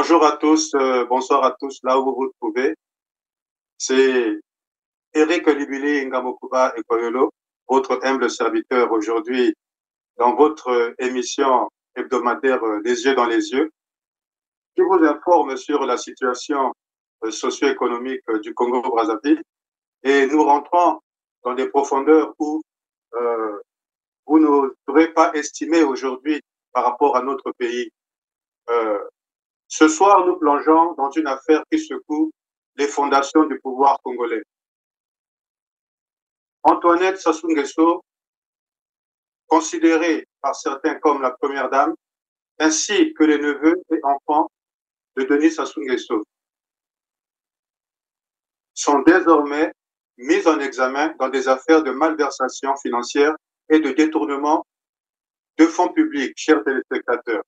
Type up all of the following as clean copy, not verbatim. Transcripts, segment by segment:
Bonjour à tous, bonsoir à tous, là où vous vous trouvez. C'est Eric Libili Ngamokuba Ekoyolo, votre humble serviteur aujourd'hui dans votre émission hebdomadaire Les yeux dans les yeux, qui vous informe sur la situation socio-économique du Congo-Brazzaville. Et nous rentrons dans des profondeurs où euh, vous n'aurez pas estimé aujourd'hui par rapport à notre pays. Euh, Ce soir, nous plongeons dans une affaire qui secoue les fondations du pouvoir congolais. Antoinette Sassou Nguesso, considérée par certains comme la première dame, ainsi que les neveux et enfants de Denis Sassou Nguesso, sont désormais mis en examen dans des affaires de malversation financière et de détournement de fonds publics, chers téléspectateurs.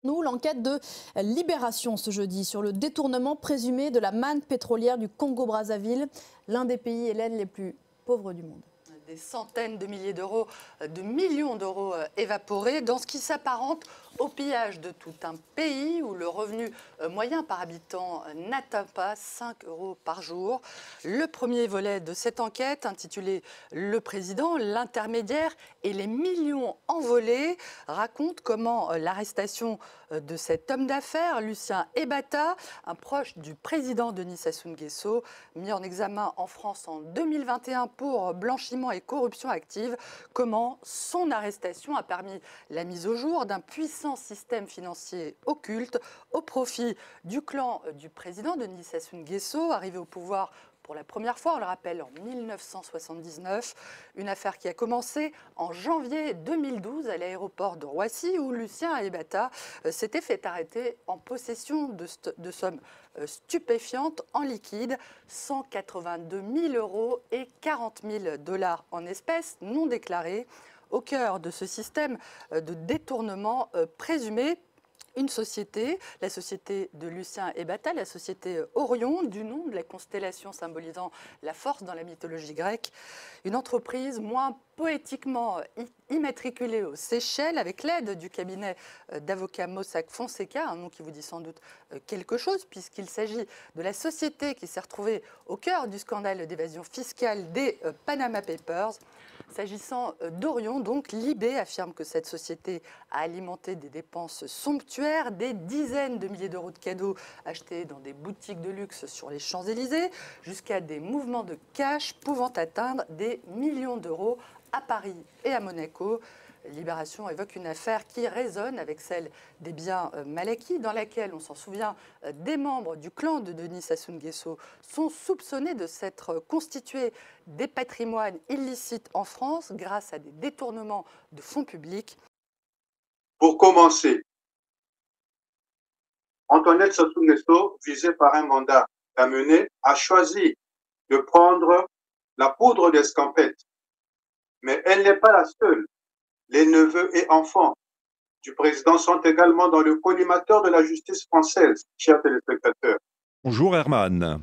Nous, l'enquête de Libération ce jeudi sur le détournement présumé de la manne pétrolière du Congo-Brazzaville, l'un des pays hélènes les plus pauvres du monde. Des centaines de milliers d'euros, de millions d'euros évaporés dans ce qui s'apparente au pillage de tout un pays où le revenu moyen par habitant n'atteint pas 5 euros par jour. Le premier volet de cette enquête, intitulé « Le président, l'intermédiaire et les millions envolés », raconte comment l'arrestation de cet homme d'affaires, Lucien Ebata, un proche du président Denis Sassou Nguesso, mis en examen en France en 2021 pour blanchiment et corruption active, comment son arrestation a permis la mise au jour d'un puissant système financier occulte au profit du clan du président Denis Sassou Nguesso, arrivé au pouvoir pour la première fois, on le rappelle, en 1979, une affaire qui a commencé en janvier 2012 à l'aéroport de Roissy où Lucien Ebata s'était fait arrêter en possession de sommes stupéfiantes en liquide, 182 000 euros et 40 000 dollars en espèces non déclarées, au cœur de ce système de détournement présumé. Une société, la société de Lucien Ebata, la société Orion, du nom de la constellation symbolisant la force dans la mythologie grecque. Une entreprise moins poétiquement immatriculée aux Seychelles avec l'aide du cabinet d'avocats Mossack Fonseca, un nom qui vous dit sans doute quelque chose puisqu'il s'agit de la société qui s'est retrouvée au cœur du scandale d'évasion fiscale des Panama Papers. S'agissant d'Orion, donc, Libé affirme que cette société a alimenté des dépenses somptuaires, des dizaines de milliers d'euros de cadeaux achetés dans des boutiques de luxe sur les Champs-Élysées, jusqu'à des mouvements de cash pouvant atteindre des millions d'euros à Paris et à Monaco. Libération évoque une affaire qui résonne avec celle des biens mal acquis, dans laquelle, on s'en souvient, des membres du clan de Denis Sassou Nguesso sont soupçonnés de s'être constitués des patrimoines illicites en France grâce à des détournements de fonds publics. Pour commencer, Antoinette Sassou Nguesso, visée par un mandat d'amener, a choisi de prendre la poudre d'escampette. Mais elle n'est pas la seule. Les neveux et enfants du président sont également dans le collimateur de la justice française, chers téléspectateurs. Bonjour Herman.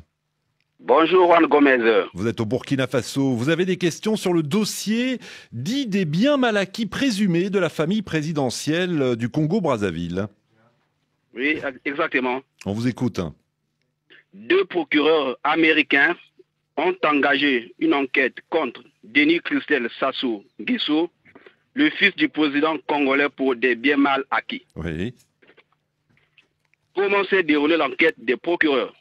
Bonjour Juan Gomez. Vous êtes au Burkina Faso. Vous avez des questions sur le dossier dit des biens mal acquis présumés de la famille présidentielle du Congo-Brazzaville. Oui, exactement. On vous écoute. 2 procureurs américains ont engagé une enquête contre Denis Christel Sassou Nguesso, le fils du président congolais, pour des biens mal acquis. Oui. Comment s'est déroulée l'enquête des procureurs?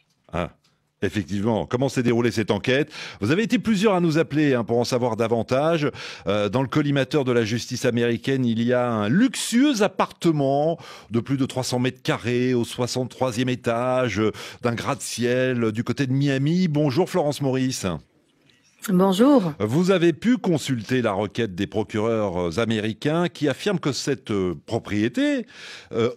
Effectivement, comment s'est déroulée cette enquête? Vous avez été plusieurs à nous appeler pour en savoir davantage. Dans le collimateur de la justice américaine, il y a un luxueux appartement de plus de 300 mètres carrés au 63e étage d'un gratte-ciel du côté de Miami. Bonjour Florence Maurice. Bonjour. Vous avez pu consulter la requête des procureurs américains qui affirment que cette propriété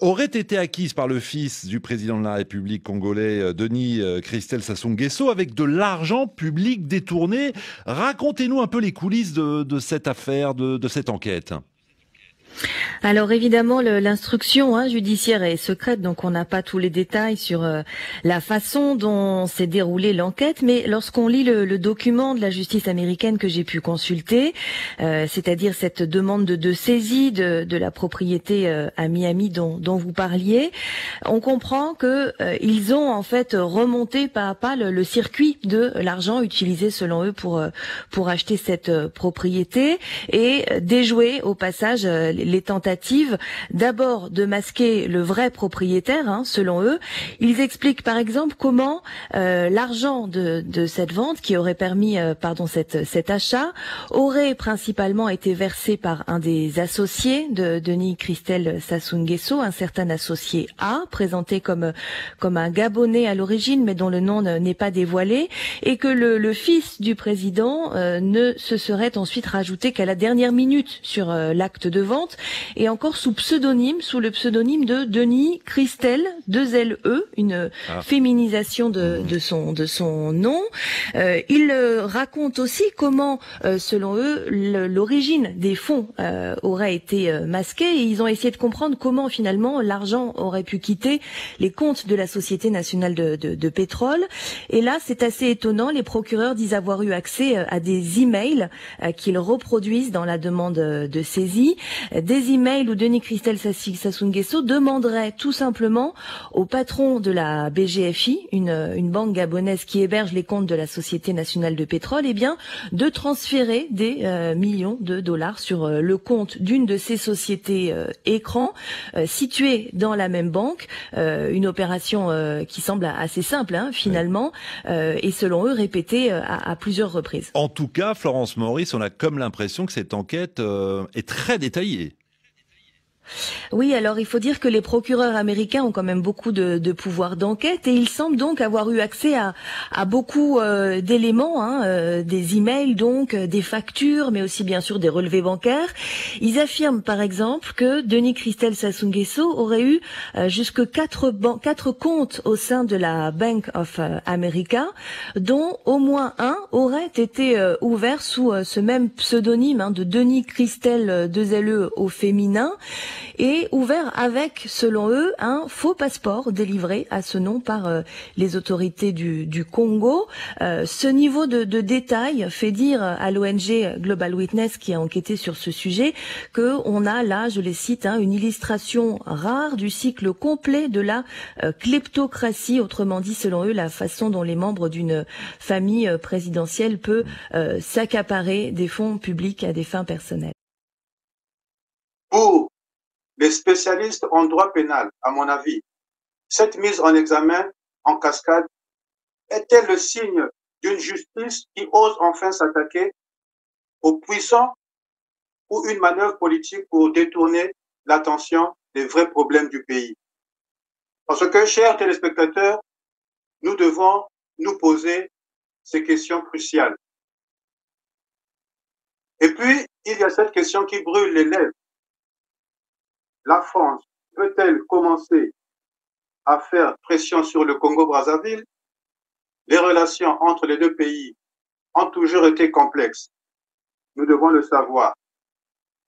aurait été acquise par le fils du président de la République congolais, Denis Christel Sassou Nguesso, avec de l'argent public détourné. Racontez-nous un peu les coulisses de cette affaire, de cette enquête. Alors évidemment, l'instruction judiciaire est secrète, donc on n'a pas tous les détails sur la façon dont s'est déroulée l'enquête, mais lorsqu'on lit le document de la justice américaine que j'ai pu consulter, c'est-à-dire cette demande de saisie de la propriété à Miami dont vous parliez, on comprend que ils ont en fait remonté pas à pas le circuit de l'argent utilisé selon eux pour acheter cette propriété et déjouer au passage les tentatives d'abord de masquer le vrai propriétaire, selon eux. Ils expliquent par exemple comment l'argent de cette vente qui aurait permis cet achat aurait principalement été versé par un des associés de Denis Christel Sassou Nguesso, un certain associé A, présenté comme un Gabonais à l'origine mais dont le nom n'est pas dévoilé, et que le fils du président ne se serait ensuite rajouté qu'à la dernière minute sur l'acte de vente, et encore sous le pseudonyme de Denis Christel, 2LE, une féminisation de son nom. Il raconte aussi comment, selon eux, l'origine des fonds aurait été masquée, et ils ont essayé de comprendre comment finalement l'argent aurait pu quitter les comptes de la Société nationale de pétrole. Et là, c'est assez étonnant, les procureurs disent avoir eu accès à des emails qu'ils reproduisent dans la demande de saisie, des emails où Denis Christel Sassou Nguesso demanderait tout simplement au patron de la BGFI, une banque gabonaise qui héberge les comptes de la Société nationale de pétrole, de transférer des millions de dollars sur le compte d'une de ces sociétés écrans situées dans la même banque. Une opération qui semble assez simple finalement, et selon eux répétée à plusieurs reprises. En tout cas, Florence Maurice, on a comme l'impression que cette enquête est très détaillée. Oui, alors il faut dire que les procureurs américains ont quand même beaucoup de pouvoir d'enquête, et ils semblent donc avoir eu accès à beaucoup d'éléments, des emails, donc des factures, mais aussi bien sûr des relevés bancaires. Ils affirment par exemple que Denis Christel Sassou Nguesso aurait eu jusque 4 comptes au sein de la Bank of America, dont au moins un aurait été ouvert sous ce même pseudonyme de Denis Christel 2LE au féminin, et ouvert avec, selon eux, un faux passeport délivré à ce nom par les autorités du Congo. Ce niveau de détail fait dire à l'ONG Global Witness, qui a enquêté sur ce sujet, que on a là, je les cite, une illustration rare du cycle complet de la kleptocratie, autrement dit, selon eux, la façon dont les membres d'une famille présidentielle peut s'accaparer des fonds publics à des fins personnelles. Pour les spécialistes en droit pénal, à mon avis, cette mise en examen en cascade est-elle le signe d'une justice qui ose enfin s'attaquer aux puissants, ou une manœuvre politique pour détourner l'attention des vrais problèmes du pays? Parce que, chers téléspectateurs, nous devons nous poser ces questions cruciales. Et puis, il y a cette question qui brûle les lèvres. La France peut-elle commencer à faire pression sur le Congo-Brazzaville? Les relations entre les deux pays ont toujours été complexes. Nous devons le savoir.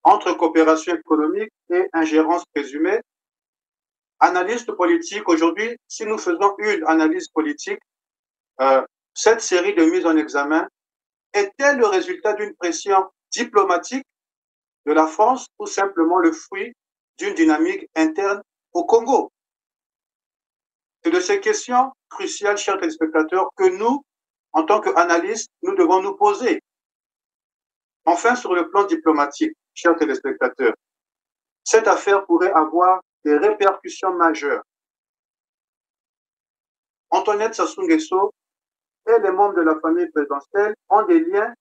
Entre coopération économique et ingérence présumée, analyste politique, aujourd'hui, si nous faisons une analyse politique, cette série de mises en examen est-elle le résultat d'une pression diplomatique de la France ou simplement le fruit d'une dynamique interne au Congo? C'est de ces questions cruciales, chers téléspectateurs, que nous, en tant qu'analystes, nous devons nous poser. Enfin, sur le plan diplomatique, chers téléspectateurs, cette affaire pourrait avoir des répercussions majeures. Antoinette Sassou Nguesso et les membres de la famille présidentielle ont des liens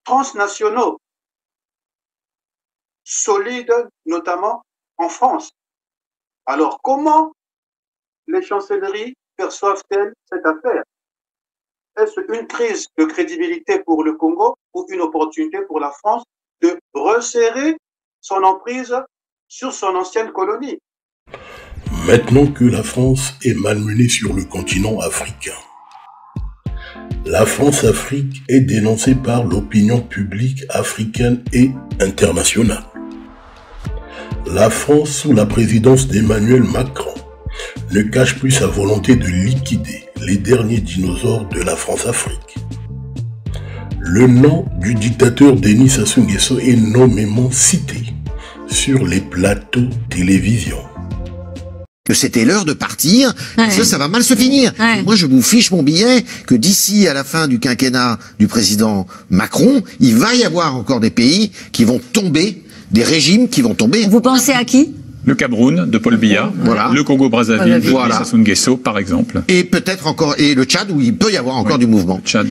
transnationaux, solides, notamment en France. Alors, comment les chancelleries perçoivent-elles cette affaire? Est-ce une crise de crédibilité pour le Congo ou une opportunité pour la France de resserrer son emprise sur son ancienne colonie? Maintenant que la France est malmenée sur le continent africain, la France-Afrique est dénoncée par l'opinion publique africaine et internationale. La France, sous la présidence d'Emmanuel Macron, ne cache plus sa volonté de liquider les derniers dinosaures de la France-Afrique. Le nom du dictateur Denis Sassou Nguesso est nommément cité sur les plateaux télévision. Que c'était l'heure de partir, parce que ça va mal se finir. Moi, je vous fiche mon billet que d'ici à la fin du quinquennat du président Macron, il va y avoir encore des pays qui vont tomber, des régimes qui vont tomber. Vous pensez à qui? Le Cameroun de Paul Biya, voilà. Le Congo-Brazzaville de Sassou Nguesso, par exemple. Et peut-être encore, et le Tchad, où il peut y avoir encore du mouvement. Tchad.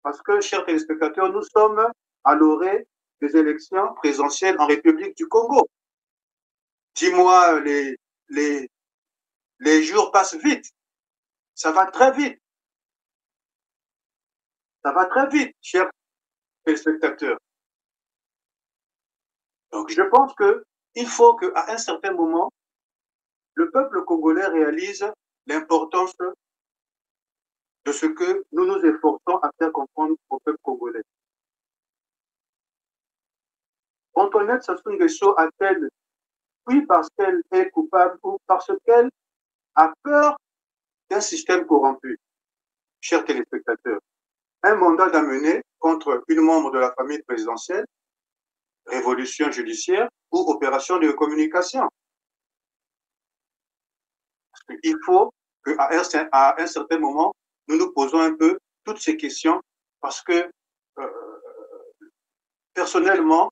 Parce que, chers téléspectateurs, nous sommes à l'orée des élections présidentielles en République du Congo. Dis-moi, les jours passent vite. Ça va très vite. Ça va très vite, chers téléspectateurs. Donc, je pense qu'il faut qu'à un certain moment, le peuple congolais réalise l'importance de ce que nous nous efforçons à faire comprendre au peuple congolais. Antoinette Sassou Nguesso a-t-elle, oui, parce qu'elle est coupable ou parce qu'elle a peur d'un système corrompu? Chers téléspectateurs, un mandat d'amener contre une membre de la famille présidentielle, révolution judiciaire ou opération de communication. Il faut qu'à un certain moment, nous nous posons un peu toutes ces questions parce que personnellement,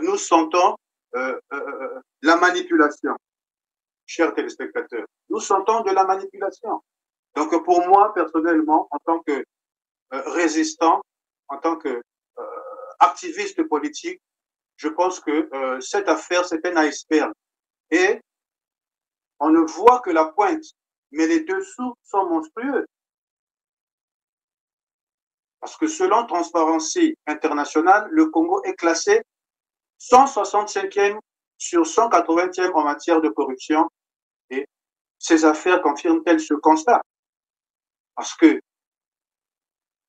nous sentons la manipulation, chers téléspectateurs. Nous sentons de la manipulation. Donc pour moi, personnellement, en tant que résistant, en tant que activiste politique, je pense que cette affaire, c'est un iceberg. Et on ne voit que la pointe, mais les dessous sont monstrueux. Parce que selon Transparency International, le Congo est classé 165e sur 180e en matière de corruption. Et ces affaires confirment-elles ce constat? Parce que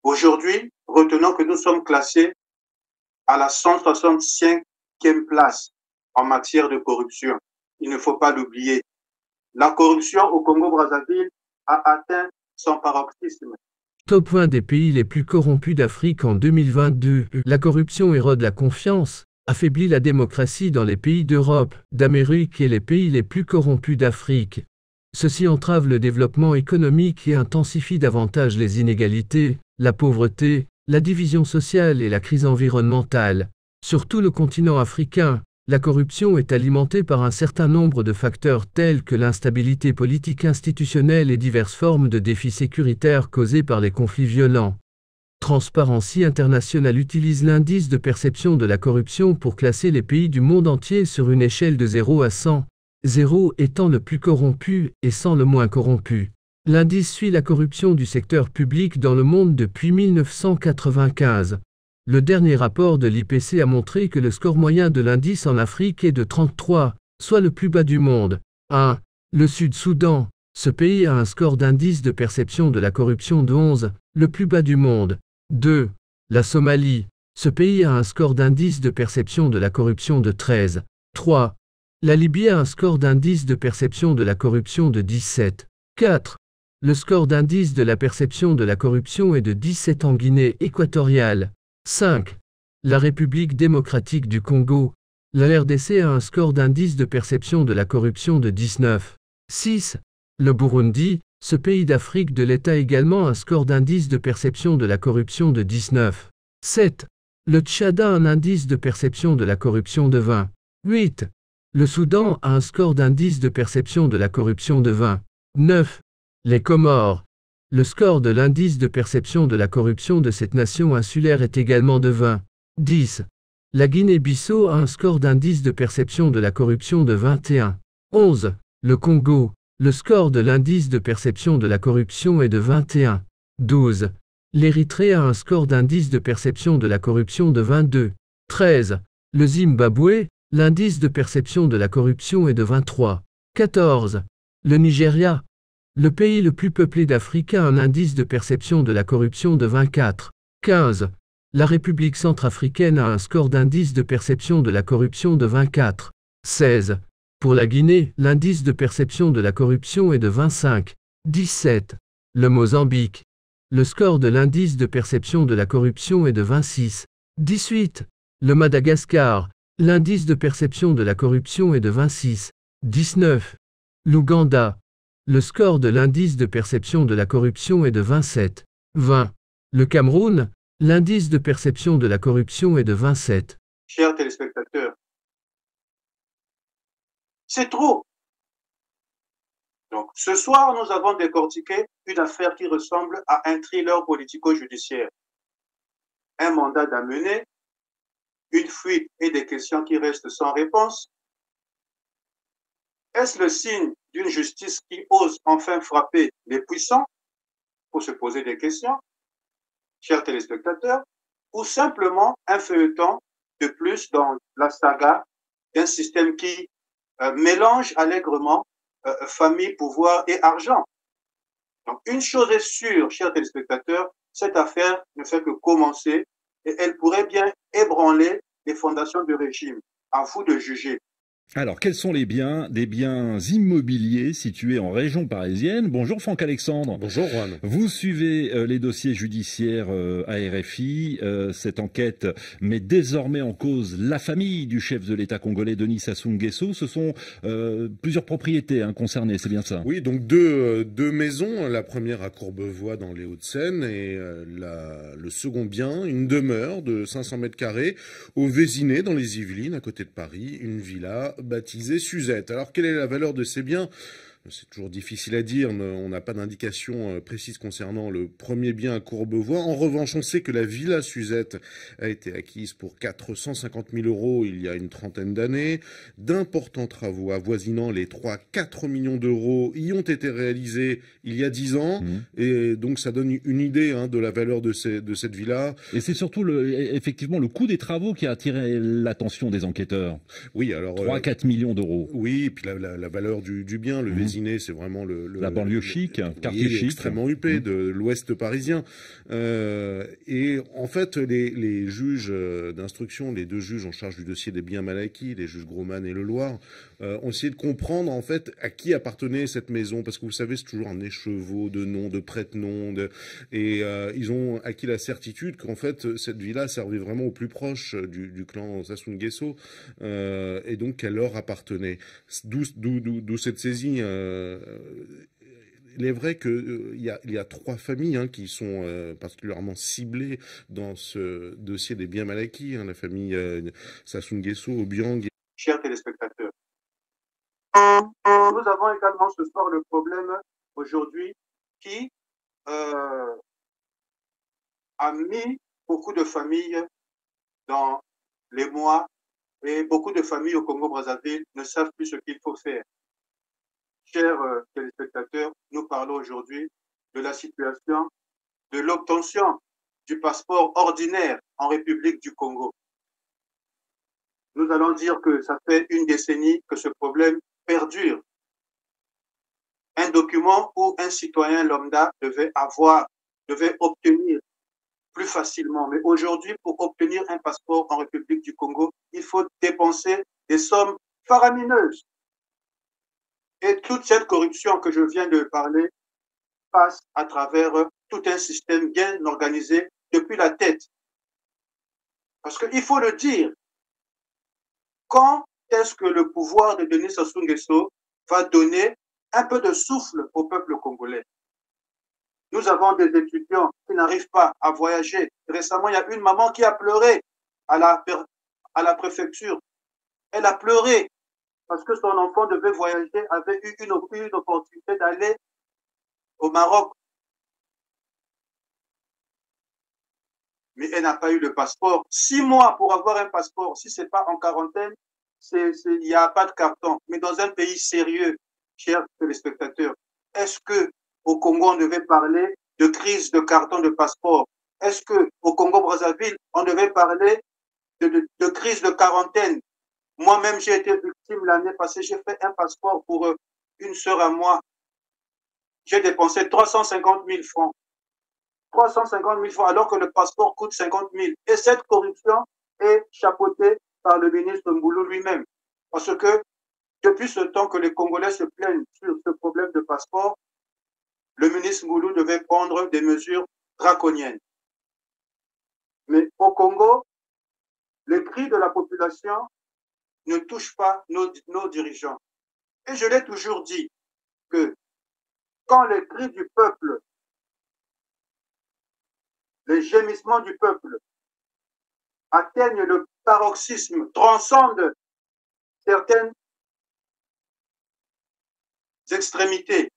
aujourd'hui, retenons que nous sommes classés à la 165e place en matière de corruption. Il ne faut pas l'oublier. La corruption au Congo-Brazzaville a atteint son paroxysme. Top 20 des pays les plus corrompus d'Afrique en 2022. La corruption érode la confiance, affaiblit la démocratie dans les pays d'Europe, d'Amérique et les pays les plus corrompus d'Afrique. Ceci entrave le développement économique et intensifie davantage les inégalités, la pauvreté, la division sociale et la crise environnementale. Sur tout le continent africain, la corruption est alimentée par un certain nombre de facteurs tels que l'instabilité politique institutionnelle et diverses formes de défis sécuritaires causés par les conflits violents. Transparency International utilise l'indice de perception de la corruption pour classer les pays du monde entier sur une échelle de 0 à 100, 0 étant le plus corrompu et 100 le moins corrompu. L'indice suit la corruption du secteur public dans le monde depuis 1995. Le dernier rapport de l'IPC a montré que le score moyen de l'indice en Afrique est de 33, soit le plus bas du monde. 1. Le Sud-Soudan. Ce pays a un score d'indice de perception de la corruption de 11, le plus bas du monde. 2. La Somalie. Ce pays a un score d'indice de perception de la corruption de 13. 3. La Libye a un score d'indice de perception de la corruption de 17. 4. Le score d'indice de la perception de la corruption est de 17 en Guinée équatoriale. 5. La République démocratique du Congo. La RDC a un score d'indice de perception de la corruption de 19. 6. Le Burundi, ce pays d'Afrique de l'Est a également un score d'indice de perception de la corruption de 19. 7. Le Tchad a un indice de perception de la corruption de 20. 8. Le Soudan a un score d'indice de perception de la corruption de 20. 9. Les Comores. Le score de l'indice de perception de la corruption de cette nation insulaire est également de 20. 10. La Guinée-Bissau a un score d'indice de perception de la corruption de 21. 11. Le Congo. Le score de l'indice de perception de la corruption est de 21. 12. L'Érythrée a un score d'indice de perception de la corruption de 22. 13. Le Zimbabwe. L'indice de perception de la corruption est de 23. 14. Le Nigeria. Le pays le plus peuplé d'Afrique a un indice de perception de la corruption de 24. 15. La République centrafricaine a un score d'indice de perception de la corruption de 24,16. Pour la Guinée, l'indice de perception de la corruption est de 25,17. Le Mozambique. Le score de l'indice de perception de la corruption est de 26,18. Le Madagascar. L'indice de perception de la corruption est de 26,19. L'Ouganda. Le score de l'indice de perception de la corruption est de 27,20. Le Cameroun. L'indice de perception de la corruption est de 27. Chers téléspectateurs, c'est trop. Donc, ce soir, nous avons décortiqué une affaire qui ressemble à un thriller politico-judiciaire. Un mandat d'amener, une fuite et des questions qui restent sans réponse. Est-ce le signe d'une justice qui ose enfin frapper les puissants? Pour se poser des questions, chers téléspectateurs, ou simplement un feuilleton de plus dans la saga d'un système qui mélange allègrement famille, pouvoir et argent. Donc, une chose est sûre, chers téléspectateurs, cette affaire ne fait que commencer et elle pourrait bien ébranler les fondations du régime. À vous de juger. Alors, quels sont les biens, des biens immobiliers situés en région parisienne? Bonjour Franck Alexandre. Bonjour Juan. Vous suivez les dossiers judiciaires à RFI. Cette enquête met désormais en cause la famille du chef de l'État congolais Denis Sassou Nguesso. Ce sont plusieurs propriétés concernées, c'est bien ça? Oui, donc deux maisons. La première à Courbevoie dans les Hauts-de-Seine et le second bien, une demeure de 500 mètres carrés au Vésinet dans les Yvelines, à côté de Paris, une villa baptisé Suzette. Alors, quelle est la valeur de ces biens? C'est toujours difficile à dire, on n'a pas d'indication précise concernant le premier bien à Courbevoie. En revanche, on sait que la villa Suzette a été acquise pour 450 000 € il y a une trentaine d'années. D'importants travaux avoisinant les 3-4 millions d'euros y ont été réalisés il y a 10 ans. Et donc, ça donne une idée de la valeur de cette villa. Et c'est surtout effectivement le coût des travaux qui a attiré l'attention des enquêteurs. Oui, alors 3-4 millions d'euros. Oui, et puis la valeur du bien, le Vésinet, c'est vraiment la banlieue chic, quartier chic, extrêmement huppé de l'Ouest parisien. Et en fait, les juges d'instruction, les deux juges en charge du dossier des biens mal acquis, les juges Groman et Leloir, ont essayé de comprendre en fait à qui appartenait cette maison, parce que vous savez, c'est toujours un écheveau de noms, de prête-noms, et ils ont acquis la certitude qu'en fait cette villa servait vraiment au plus proche du clan Sassou Nguesso, et donc qu'elle leur appartenait. D'où cette saisie. Il est vrai qu'il y a trois familles qui sont particulièrement ciblées dans ce dossier des biens mal acquis. La famille Sassou Nguesso, Obiang. Chers téléspectateurs, nous avons également ce soir le problème aujourd'hui qui a mis beaucoup de familles dans les mois et beaucoup de familles au Congo-Brazzaville ne savent plus ce qu'il faut faire. Chers téléspectateurs, nous parlons aujourd'hui de la situation de l'obtention du passeport ordinaire en République du Congo. Nous allons dire que ça fait une décennie que ce problème perdure. Un document où un citoyen lambda devait obtenir plus facilement. Mais aujourd'hui, pour obtenir un passeport en République du Congo, il faut dépenser des sommes faramineuses. Et toute cette corruption que je viens de parler passe à travers tout un système bien organisé depuis la tête. Parce qu'il faut le dire, quand est-ce que le pouvoir de Denis Sassou Nguesso va donner un peu de souffle au peuple congolais? Nous avons des étudiants qui n'arrivent pas à voyager. Récemment, il y a une maman qui a pleuré à la préfecture. Elle a pleuré parce que son enfant devait voyager, avait eu une opportunité d'aller au Maroc. Mais elle n'a pas eu le passeport. 6 mois pour avoir un passeport, si ce n'est pas en quarantaine, il n'y a pas de carton. Mais dans un pays sérieux, chers téléspectateurs, est-ce qu'au Congo, on devait parler de crise de carton de passeport? Est-ce qu'au Congo-Brazzaville, on devait parler de crise de quarantaine? Moi-même, j'ai été victime l'année passée. J'ai fait un passeport pour une sœur à moi. J'ai dépensé 350 000 francs. 350 000 francs, alors que le passeport coûte 50 000. Et cette corruption est chapeautée par le ministre Mboulou lui-même. Parce que depuis ce temps que les Congolais se plaignent sur ce problème de passeport, le ministre Mboulou devait prendre des mesures draconiennes. Mais au Congo, les cris de la population ne touchent pas nos dirigeants. Et je l'ai toujours dit que quand les cris du peuple, les gémissements du peuple atteignent le paroxysme, transcendent certaines extrémités.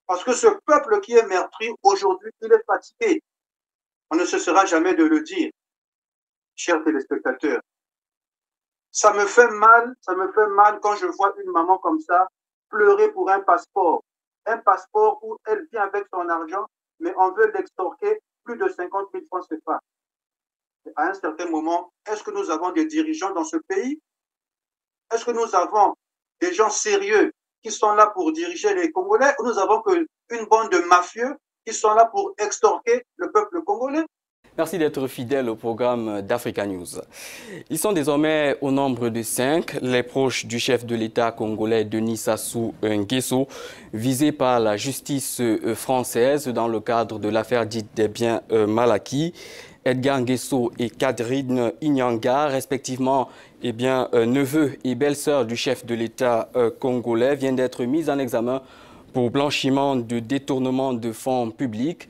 Parce que ce peuple qui est meurtri aujourd'hui, il est fatigué. On ne cessera jamais de le dire, chers téléspectateurs. Ça me fait mal quand je vois une maman comme ça pleurer pour un passeport où elle vient avec son argent, mais on veut l'extorquer plus de 50 000 francs CFA. À un certain moment, est-ce que nous avons des dirigeants dans ce pays? Est-ce que nous avons des gens sérieux qui sont là pour diriger les Congolais, ou nous avons qu'une bande de mafieux qui sont là pour extorquer le peuple congolais? Merci d'être fidèle au programme d'Africa News. Ils sont désormais au nombre de 5, les proches du chef de l'État congolais Denis Sassou Nguesso, visés par la justice française dans le cadre de l'affaire dite des biens mal acquis. Edgar Nguesso et Catherine Inyanga, respectivement neveu et belle-sœur du chef de l'État congolais, viennent d'être mis en examen pour blanchiment de détournement de fonds publics.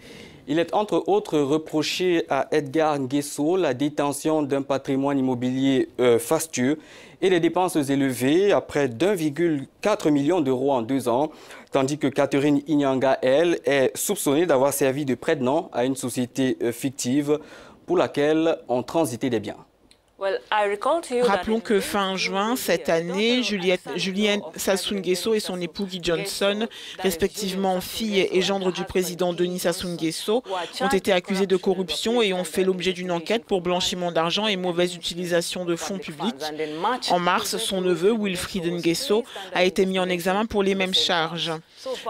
Il est entre autres reproché à Edgar Nguesso la détention d'un patrimoine immobilier fastueux et des dépenses élevées à près d'1,4 million d'euros en 2 ans, tandis que Catherine Inyanga, elle, est soupçonnée d'avoir servi de prête-nom à une société fictive pour laquelle on transitait des biens. Rappelons que fin juin cette année, Julienne Sassou Nguesso et son époux Guy Johnson, respectivement fille et gendre du président Denis Sassou Nguesso, ont été accusés de corruption et ont fait l'objet d'une enquête pour blanchiment d'argent et mauvaise utilisation de fonds publics. En mars, son neveu Wilfried Nguesso a été mis en examen pour les mêmes charges.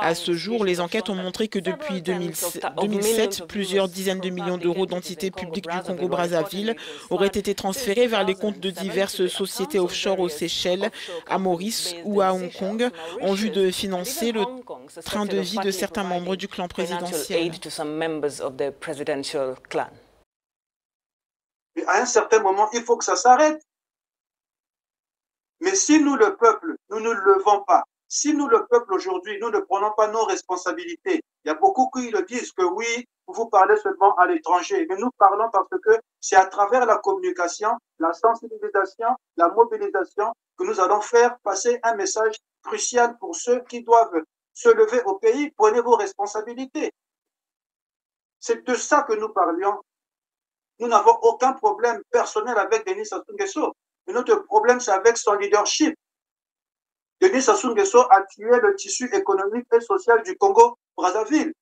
À ce jour, les enquêtes ont montré que depuis 2007, plusieurs dizaines de millions d'euros d'entités publiques du Congo-Brazzaville auraient été transférés vers les comptes de diverses sociétés offshore aux Seychelles, à Maurice ou à Hong Kong, en vue de financer le train de vie de certains membres du clan présidentiel. Mais à un certain moment, il faut que ça s'arrête. Mais si nous, le peuple, nous ne le levons pas, si nous, le peuple, aujourd'hui, nous ne prenons pas nos responsabilités, il y a beaucoup qui le disent que oui, vous parlez seulement à l'étranger, mais nous parlons parce que c'est à travers la communication, la sensibilisation, la mobilisation que nous allons faire passer un message crucial pour ceux qui doivent se lever au pays. Prenez vos responsabilités. C'est de ça que nous parlions. Nous n'avons aucun problème personnel avec Denis Sassou Nguesso. Mais notre problème, c'est avec son leadership. Denis Sassou Nguesso a tué le tissu économique et social du Congo-Brazzaville,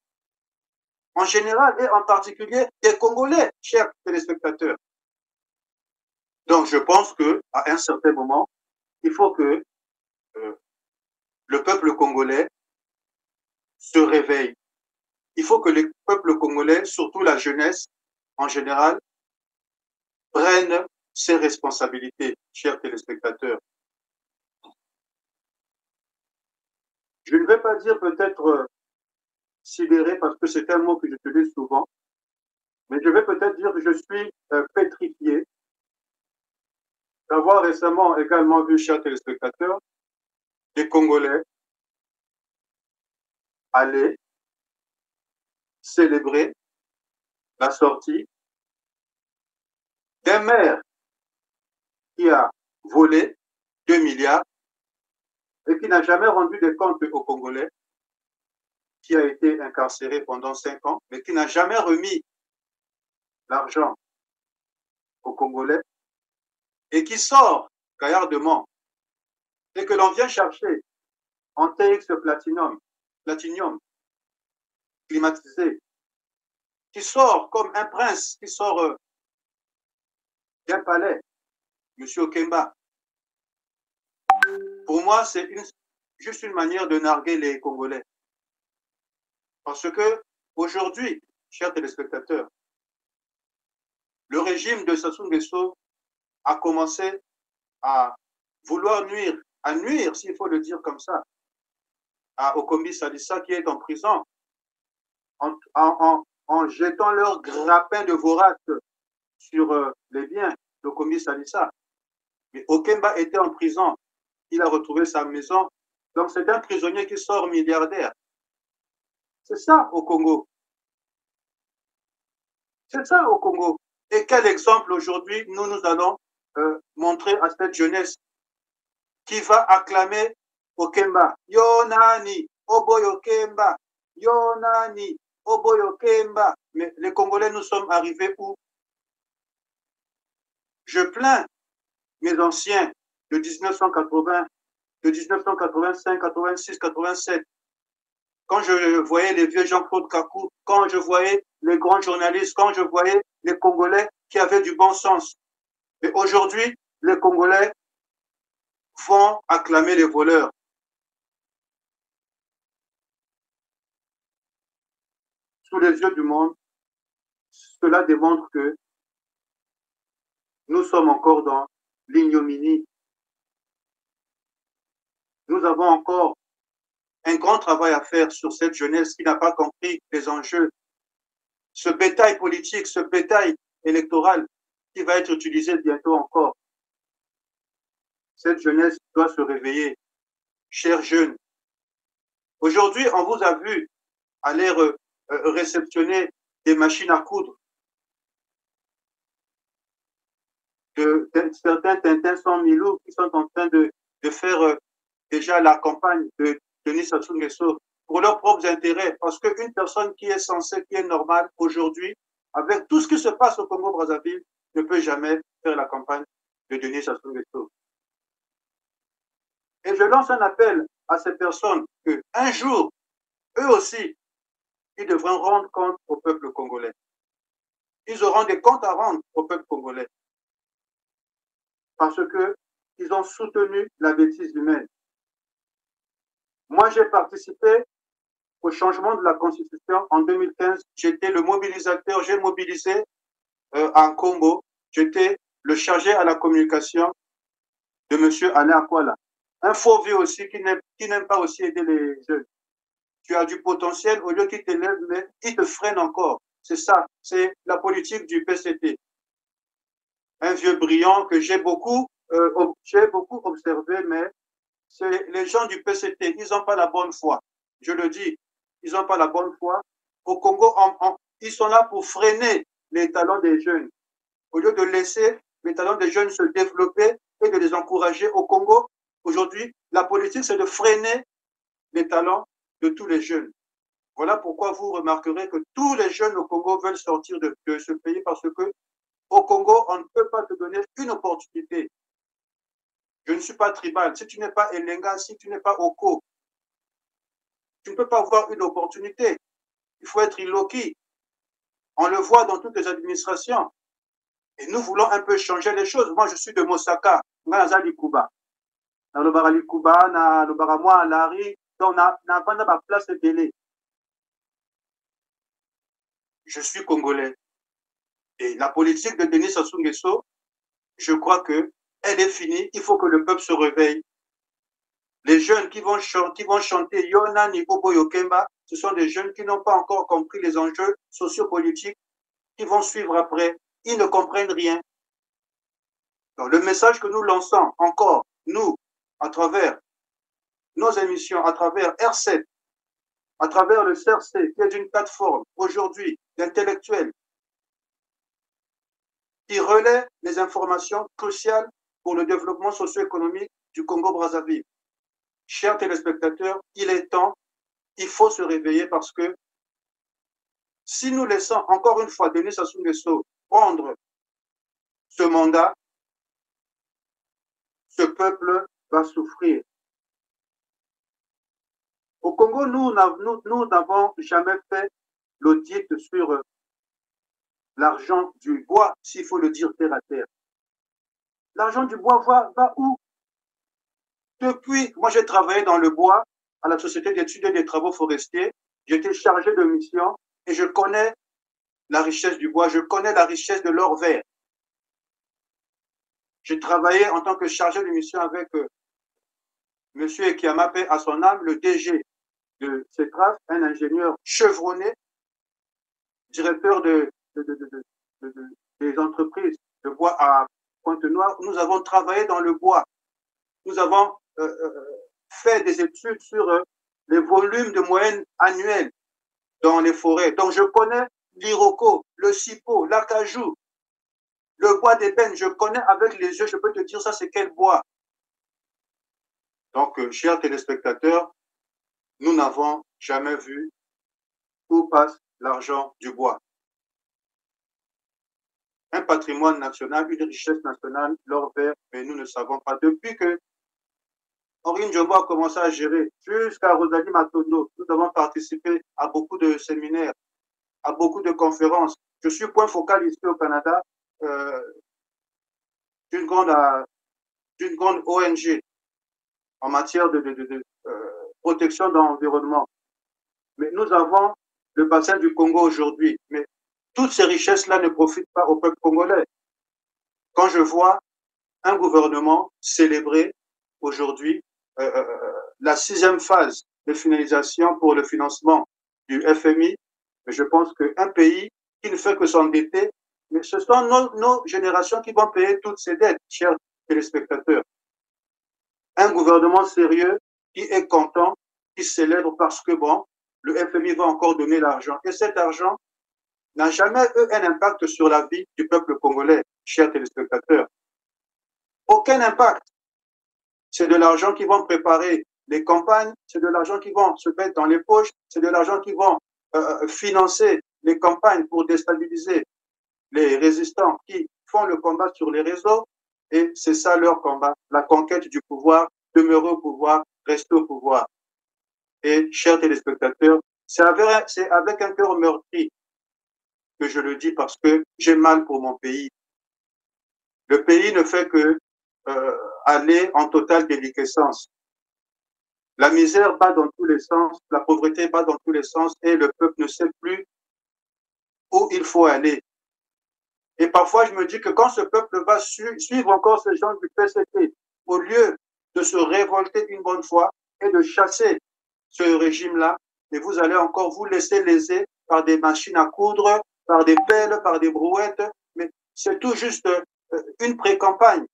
en général et en particulier des Congolais, chers téléspectateurs. Donc, je pense qu'à un certain moment, il faut que le peuple congolais se réveille. Il faut que le peuple congolais, surtout la jeunesse en général, prenne ses responsabilités, chers téléspectateurs. Je ne vais pas dire peut-être sidéré parce que c'est un mot que j'utilise souvent, mais je vais peut-être dire que je suis pétrifié d'avoir récemment également vu, chers téléspectateurs, des Congolais aller célébrer la sortie d'un maire qui a volé 2 milliards et qui n'a jamais rendu des comptes aux Congolais, qui a été incarcéré pendant 5 ans, mais qui n'a jamais remis l'argent aux Congolais et qui sort gaillardement et que l'on vient chercher en TX Platinium, climatisé, qui sort comme un prince, qui sort d'un palais, M. Okemba. Pour moi, c'est juste une manière de narguer les Congolais. Parce que aujourd'hui, chers téléspectateurs, le régime de Sassou Nguesso a commencé à vouloir nuire, s'il faut le dire comme ça, à Okombi Salissa qui est en prison, en jetant leur grappin de vorace sur les biens d'Okombi Salissa. Mais Okemba était en prison, il a retrouvé sa maison, donc c'est un prisonnier qui sort milliardaire. C'est ça au Congo. C'est ça au Congo. Et quel exemple aujourd'hui nous allons montrer à cette jeunesse qui va acclamer Okemba. Yonani, Oboy Okemba, Yonani, Oboy Okemba. Mais les Congolais, nous sommes arrivés où? Je plains mes anciens de 1980, de 1985, 86, 87. Quand je voyais les vieux Jean-Claude Kakou, quand je voyais les grands journalistes, quand je voyais les Congolais qui avaient du bon sens. Mais aujourd'hui, les Congolais vont acclamer les voleurs. Sous les yeux du monde, cela démontre que nous sommes encore dans l'ignominie. Nous avons encore un grand travail à faire sur cette jeunesse qui n'a pas compris les enjeux. Ce bétail politique, ce bétail électoral qui va être utilisé bientôt encore. Cette jeunesse doit se réveiller. Chers jeunes, aujourd'hui, on vous a vu aller réceptionner des machines à coudre, de certains Tintin sans Milou qui sont en train de faire déjà la campagne de Denis Sassou Nguesso pour leurs propres intérêts. Parce qu'une personne qui est censée, qui est normale aujourd'hui, avec tout ce qui se passe au Congo-Brazzaville, ne peut jamais faire la campagne de Denis Sassou Nguesso. Et je lance un appel à ces personnes qu'un jour, eux aussi, ils devront rendre compte au peuple congolais. Ils auront des comptes à rendre au peuple congolais. Parce qu'ils ont soutenu la bêtise humaine. Moi, j'ai participé au changement de la Constitution en 2015. J'étais le mobilisateur, j'ai mobilisé en Congo. J'étais le chargé à la communication de M. Alain Akwala. Un faux vieux aussi qui n'aime pas aussi aider les jeunes. Tu as du potentiel, au lieu qu'il t'élève, mais il te freine encore. C'est ça, c'est la politique du PCT. Un vieux brillant que j'ai beaucoup observé, mais c'est les gens du PCT, ils n'ont pas la bonne foi. Je le dis, ils n'ont pas la bonne foi. Au Congo, ils sont là pour freiner les talents des jeunes. Au lieu de laisser les talents des jeunes se développer et de les encourager au Congo, aujourd'hui, la politique, c'est de freiner les talents de tous les jeunes. Voilà pourquoi vous remarquerez que tous les jeunes au Congo veulent sortir de ce pays parce que au Congo, on ne peut pas te donner une opportunité. Je ne suis pas tribal. Si tu n'es pas Elenga, si tu n'es pas Oko, tu ne peux pas avoir une opportunité. Il faut être Iloki. On le voit dans toutes les administrations. Et nous voulons un peu changer les choses. Moi, je suis de Mosaka, Nazali Kuba. Dans le Barali Kuba, dans le Baramoa, Lari, on n'a pas de place de délai. Je suis congolais. Et la politique de Denis Sassou Nguesso, je crois qu'elle est finie. Il faut que le peuple se réveille. Les jeunes qui vont chanter Yonani Oboy Okemba, ce sont des jeunes qui n'ont pas encore compris les enjeux sociopolitiques, qui vont suivre après. Ils ne comprennent rien. Donc, le message que nous lançons encore, nous, à travers nos émissions, à travers R7, à travers le CRC, qui est une plateforme aujourd'hui d'intellectuels qui relaie les informations cruciales pour le développement socio-économique du Congo-Brazzaville. Chers téléspectateurs, il est temps, il faut se réveiller parce que si nous laissons encore une fois Denis Sassou Nguesso prendre ce mandat, ce peuple va souffrir. Au Congo, nous n'avons jamais fait l'audit sur l'argent du bois, s'il faut le dire terre à terre. L'argent du bois va où? Depuis, moi j'ai travaillé dans le bois, à la Société d'études et des travaux forestiers, j'étais chargé de mission et je connais la richesse du bois, je connais la richesse de l'or vert. J'ai travaillé en tant que chargé de mission avec M. Ekiama, paix à son âme, le DG de CETRAF, un ingénieur chevronné, directeur des entreprises de bois à Pointe-Noire. Nous avons travaillé dans le bois. Nous avons fait des études sur les volumes de moyenne annuels dans les forêts. Donc, je connais l'iroko, le sipo, l'acajou, le bois d'ébène. Je connais avec les yeux, je peux te dire ça, c'est quel bois. Donc, chers téléspectateurs, nous n'avons jamais vu où passe l'argent du bois. Un patrimoine national, une richesse nationale, l'or vert, mais nous ne savons pas. Depuis que Henri Ndjombo a commencé à gérer, jusqu'à Rosalie Matondo, nous avons participé à beaucoup de séminaires, à beaucoup de conférences. Je suis point focal ici au Canada d'une grande ONG en matière de protection de l'environnement. Mais nous avons le bassin du Congo aujourd'hui. Mais toutes ces richesses-là ne profitent pas au peuple congolais. Quand je vois un gouvernement célébrer aujourd'hui la 6e phase de finalisation pour le financement du FMI, je pense qu'un pays qui ne fait que s'endetter, mais ce sont nos générations qui vont payer toutes ces dettes, chers téléspectateurs. Un gouvernement sérieux qui est content, qui célèbre parce que, bon, le FMI va encore donner l'argent. Et cet argent n'a jamais eu un impact sur la vie du peuple congolais, chers téléspectateurs. Aucun impact. C'est de l'argent qui vont préparer les campagnes, c'est de l'argent qui vont se mettre dans les poches, c'est de l'argent qui vont financer les campagnes pour déstabiliser les résistants qui font le combat sur les réseaux. Et c'est ça leur combat, la conquête du pouvoir, demeurer au pouvoir, rester au pouvoir. Et, chers téléspectateurs, c'est avec un cœur meurtri que je le dis parce que j'ai mal pour mon pays. Le pays ne fait que aller en totale déliquescence. La misère bat dans tous les sens, la pauvreté bat dans tous les sens et le peuple ne sait plus où il faut aller. Et parfois, je me dis que quand ce peuple va suivre encore ces gens du PCT, au lieu de se révolter une bonne fois et de chasser ce régime-là, et vous allez encore vous laisser léser par des machines à coudre, par des pelles, par des brouettes, mais c'est tout juste une pré-campagne.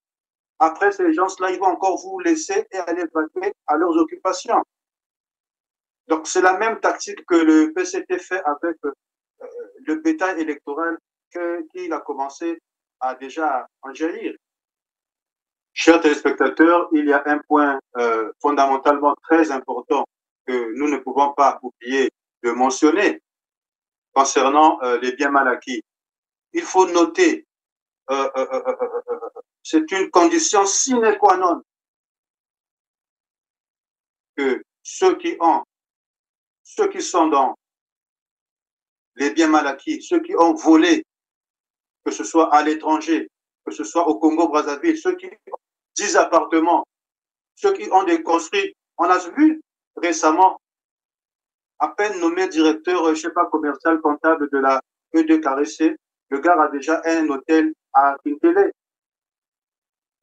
Après, ces gens-là, ils vont encore vous laisser et aller vaquer à leurs occupations. Donc, c'est la même tactique que le PCT fait avec le bétail électoral qu'il a commencé à déjà en jaillir. Chers téléspectateurs, il y a un point fondamentalement très important que nous ne pouvons pas oublier de mentionner concernant les biens mal acquis. Il faut noter, c'est une condition sine qua non que ceux qui sont dans les biens mal acquis, ceux qui ont volé, que ce soit à l'étranger, que ce soit au Congo-Brazzaville, ceux qui ont 10 appartements, ceux qui ont construit. On a vu récemment, à peine nommé directeur, je ne sais pas, commercial, comptable de la E2KRC, le gars a déjà un hôtel à Kintélé.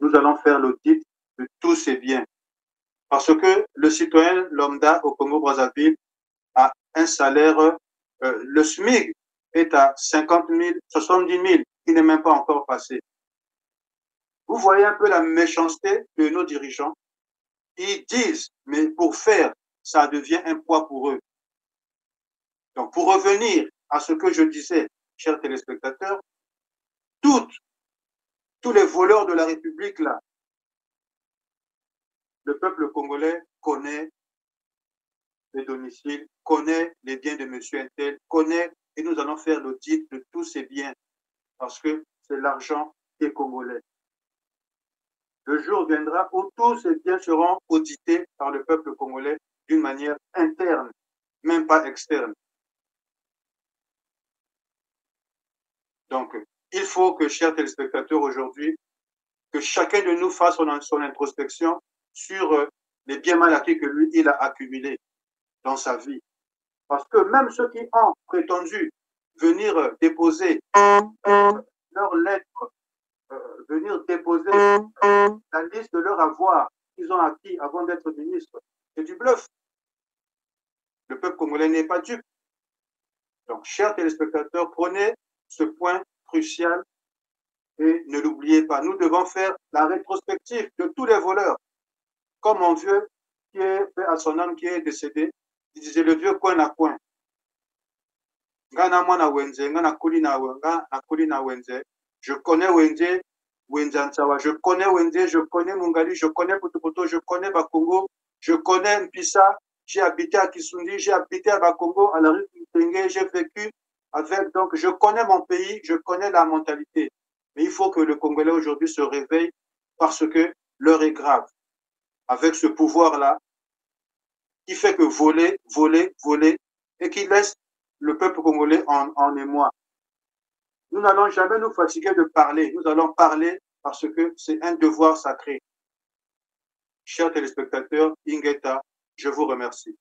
Nous allons faire l'audit de tous ces biens. Parce que le citoyen lambda au Congo-Brazzaville a un salaire, le SMIC est à 50 000, 70 000, qui n'est même pas encore passé. Vous voyez un peu la méchanceté de nos dirigeants. Ils disent, mais pour faire, ça devient un poids pour eux. Donc, pour revenir à ce que je disais, chers téléspectateurs, tous les voleurs de la République, là, le peuple congolais connaît les domiciles, connaît les biens de M. Intel, connaît, et nous allons faire l'audit de tous ces biens, parce que c'est l'argent des Congolais. Le jour viendra où tous ces biens seront audités par le peuple congolais d'une manière interne, même pas externe. Donc, il faut que, chers téléspectateurs, aujourd'hui, que chacun de nous fasse son introspection sur les biens mal acquis que lui, il a accumulés dans sa vie. Parce que même ceux qui ont prétendu venir déposer leur lettre, venir déposer la liste de leur avoir qu'ils ont acquis avant d'être ministres. C'est du bluff. Le peuple congolais n'est pas dupe. Donc, chers téléspectateurs, prenez ce point crucial et ne l'oubliez pas. Nous devons faire la rétrospective de tous les voleurs. Comme mon vieux qui est fait à son âme, qui est décédé, il disait le vieux coin à coin. Je connais Wenze, Wenzantawa, je connais Wenze, je connais Mungali, je connais Potopoto, je connais Bakongo, je connais Mpissa, j'ai habité à Kisundi, j'ai habité à Bakongo, à la rue Kitenge, j'ai vécu avec, donc je connais mon pays, je connais la mentalité. Mais il faut que le Congolais aujourd'hui se réveille parce que l'heure est grave. Avec ce pouvoir-là, qui fait que voler, et qui laisse le peuple congolais en émoi. Nous n'allons jamais nous fatiguer de parler. Nous allons parler parce que c'est un devoir sacré. Chers téléspectateurs, Ingeta, je vous remercie.